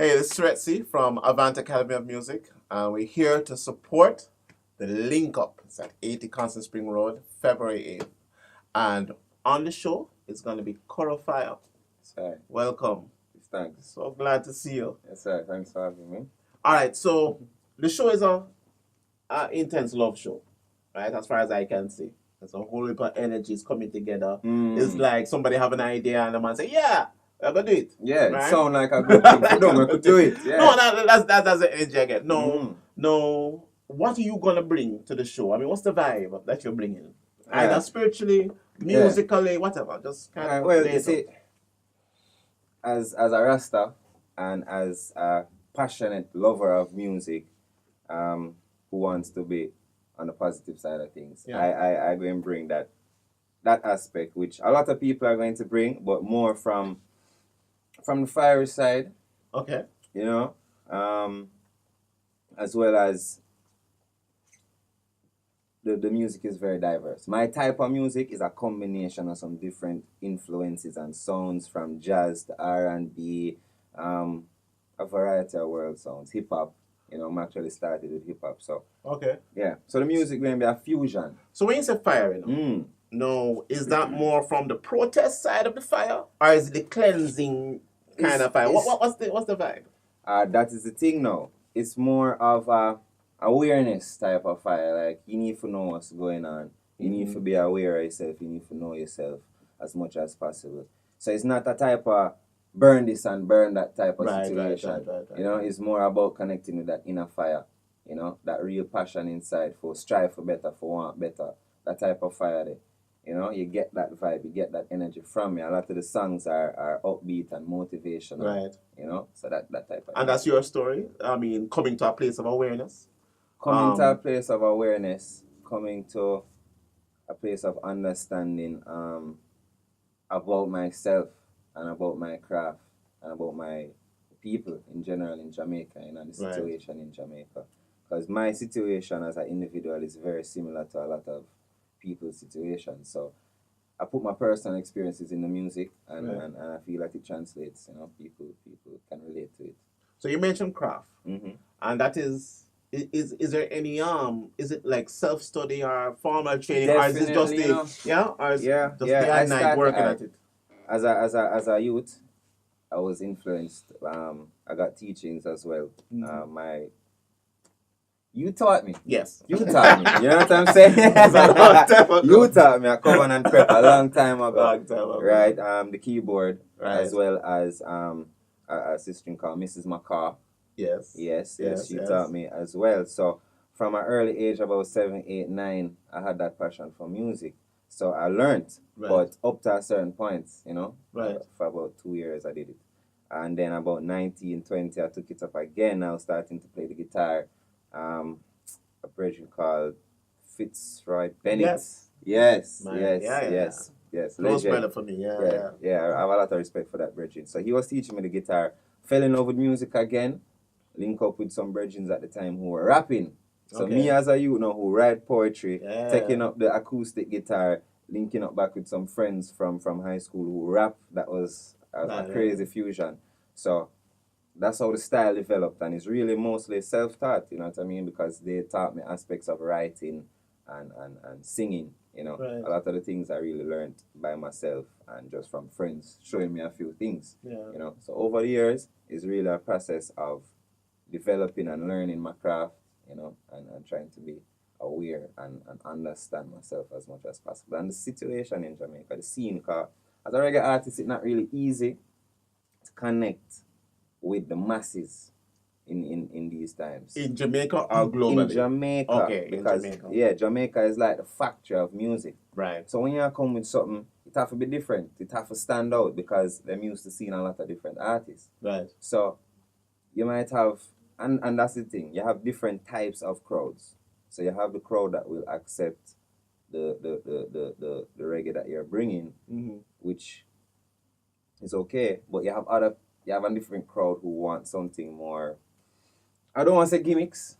Hey, this is Seretse from Avant Academy of Music. We're here to support the Link Up. It's at 80 Constant Spring Road, February 8th. And on the show, it's going to be Koro Fyah. Sorry. Welcome. Thanks. So glad to see you. Yes, sir. Thanks for having me. All right, so the show is a intense love show, right? As far as I can see. There's a whole heap of energies coming together. It's like somebody have an idea and the man say, yeah, I'm going to do it. Yeah, right? it sounds like a good thing. No, I could do it. Yeah. No, that's the energy I get. No. What are you going to bring to the show? I mean, what's the vibe that you're bringing? Either spiritually, musically, whatever. Just kind of. Well, you see, as a Rasta and as a passionate lover of music, who wants to be on the positive side of things, I go and bring that aspect, which a lot of people are going to bring, but more from the fiery side. Okay. You know, as well as the music is very diverse. My type of music is a combination of some different influences and sounds, from jazz to R&B, a variety of world sounds, hip hop. You know, I'm actually started with hip hop, so okay. Yeah. So the music going to be a fusion. So when you say fire, no, is that more from the protest side of the fire, or is it the cleansing kind of fire? What's the vibe? That is the thing now. It's more of a awareness type of fire. Like, you need to know what's going on. You need to be aware of yourself. You need to know yourself as much as possible. So it's not a type of burn this and burn that type of situation. Right. You know, it's more about connecting with that inner fire. You know, that real passion inside for strive for better, for want better. That type of fire there. You know, you get that vibe, you get that energy from me. A lot of the songs are upbeat and motivational. Right. You know, so that type of. And that's your story? I mean, coming to a place of awareness? Coming to a place of awareness, coming to a place of understanding about myself and about my craft and about my people in general in Jamaica, and the situation in Jamaica. Because my situation as an individual is very similar to a lot of people's situations. So I put my personal experiences in the music, and I feel like it translates. You know, people can relate to it. So you mentioned craft, and that is there any is it like self-study or formal training, Definitely, or is it just I started working at it? As a youth, I was influenced. I got teachings as well. You taught me. Yes. You taught me. You know what I'm saying? You taught me a Covenant Prep a long time ago. Right. The keyboard, as well as a sister called Mrs. McCaw. Yes. She taught me as well. So from an early age, about 7, 8, 9, I had that passion for music. So I learned, but up to a certain point, you know, for about 2 years I did it. And then about 19, 20, I took it up again. I was starting to play the guitar. A project called Fitzroy Bennett. Yes. Close brother for me, I have a lot of respect for that brethren. So he was teaching me the guitar, fell in love with music again, link up with some brethren at the time who were rapping. So me as a youth now who write poetry, taking up the acoustic guitar, linking up back with some friends from high school who rap. That was a crazy fusion. So that's how the style developed, and it's really mostly self-taught, you know what I mean? Because they taught me aspects of writing and singing, you know. A lot of the things I really learned by myself and just from friends showing me a few things, you know. So over the years, it's really a process of developing and learning my craft, you know, and trying to be aware and understand myself as much as possible. And the situation in Jamaica, the scene, because as a reggae artist, it's not really easy to connect with the masses in these times. In Jamaica or globally? In Jamaica. Okay, because, in Jamaica. Yeah, Jamaica is like the factory of music. Right. So when you come with something, it have to be different. It have to stand out because they're used to seeing a lot of different artists. Right. So you might have, and that's the thing, you have different types of crowds. So you have the crowd that will accept the reggae that you're bringing, which is okay, but you have a different crowd who want something more, I don't want to say gimmicks.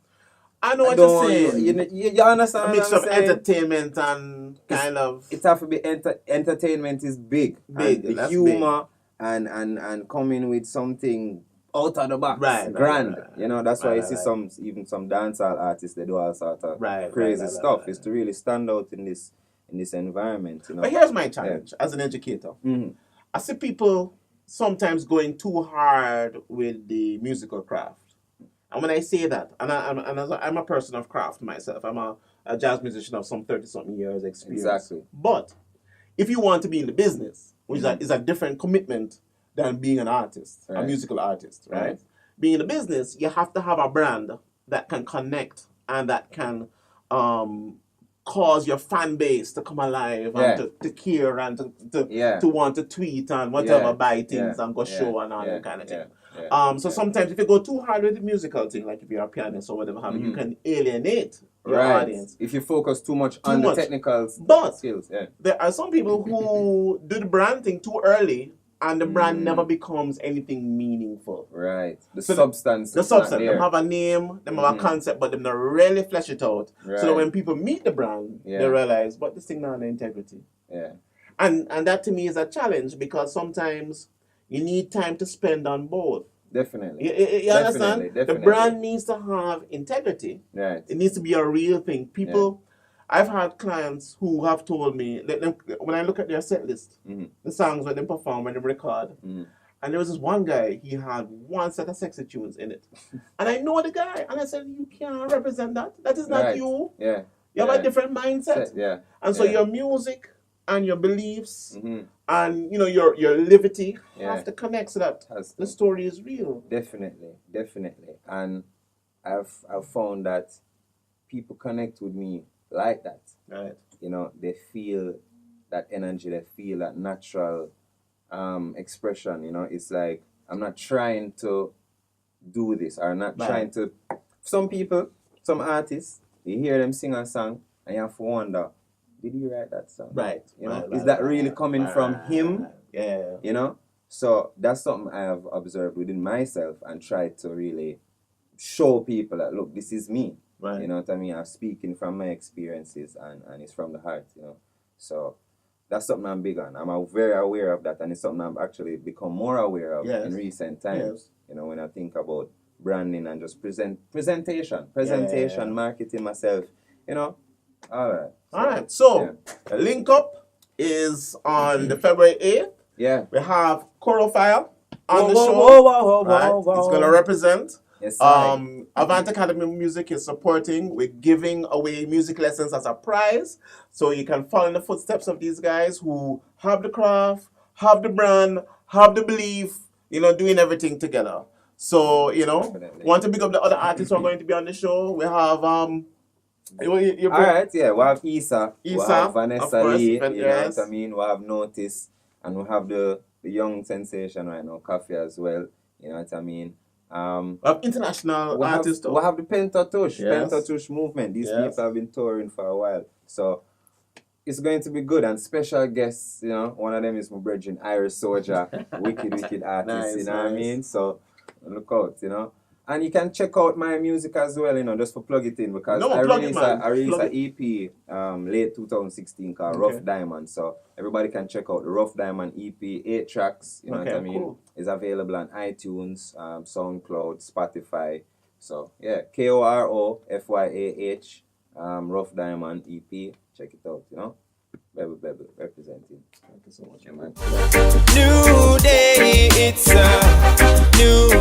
I know what you're saying. You understand a mix what I'm of saying? Entertainment and kind of... It have to be, entertainment is big. Big, and the humor big. And coming with something out of the box, grand. You know, that's why you see some dancehall artists, they do all sort of crazy stuff. Is to really stand out in this environment. You know. But here's my challenge as an educator. I see people sometimes going too hard with the musical craft. And when I say that, I'm a person of craft myself. I'm a jazz musician of some 30-something years experience. Exactly. But if you want to be in the business, which is a different commitment than being an artist, a musical artist, right? Being in the business, you have to have a brand that can connect and that can cause your fan base to come alive and to care and to want to tweet and whatever, buy things and go show and all that kind of thing. So sometimes if you go too hard with the musical thing, like if you're a pianist or whatever, you can alienate your audience. If you focus too much on the technical skills. There are some people who do the brand thing too early and the brand never becomes anything meaningful. Right. The substance. They have a name, they have a concept, but they don't really flesh it out. Right. So that when people meet the brand, they realize, but this thing not has integrity. Yeah. And that to me is a challenge because sometimes you need time to spend on both. Definitely. You understand? Definitely. The brand needs to have integrity. Right. It needs to be a real thing. People, I've had clients who have told me, when I look at their set list, the songs when they perform, when they record, and there was this one guy, he had one set of sexy tunes in it. And I know the guy, and I said, you can't represent that. That is not you. Yeah. You have a different mindset. Yeah. And so your music and your beliefs and your liberty have to connect so that the story is real. Definitely. And I've found that people connect with me like that. Right. You know, they feel that energy, they feel that natural expression. You know, it's like I'm not trying to do this or not trying to. Some people, some artists, you hear them sing a song and you have to wonder, did he write that song? Right. You know, is that really coming from him? Yeah. You know? So that's something I have observed within myself and tried to really show people that, look, this is me. Right. You know what I mean? I'm speaking from my experiences and it's from the heart, you know. So that's something I'm big on. I'm very aware of that, and it's something I've actually become more aware of in recent times. You know, when I think about branding and just presentation, marketing myself, you know. All right. So the link up is on the February 8th. Yeah. We have Koro Fyah on the show. Whoa. He's going to represent. Yes, Avant Academy Music is supporting. We're giving away music lessons as a prize. So you can follow in the footsteps of these guys who have the craft, have the brand, have the belief, doing everything together. So, want to pick up the other artists who are going to be on the show. We have all right, we have Isa, we have Vanessa Lee, you know what I mean? We have Notice, and we have the young sensation right now, Koro Fyah as well, you know what I mean? We have international artists. We have the Pentatouche movement. These people have been touring for a while. So it's going to be good. And special guests, one of them is my brethren, Irish Soldier, wicked artist, nice, what I mean? So look out, And you can check out my music as well, just for plug it in, because I released an EP late 2016 called Rough Diamond. So everybody can check out the Rough Diamond EP, 8 tracks, you know what I mean? Cool. It's available on iTunes, SoundCloud, Spotify. So yeah, Koro Fyah, Rough Diamond EP. Check it out, Bebel representing. Thank you so much, man. New day, it's a new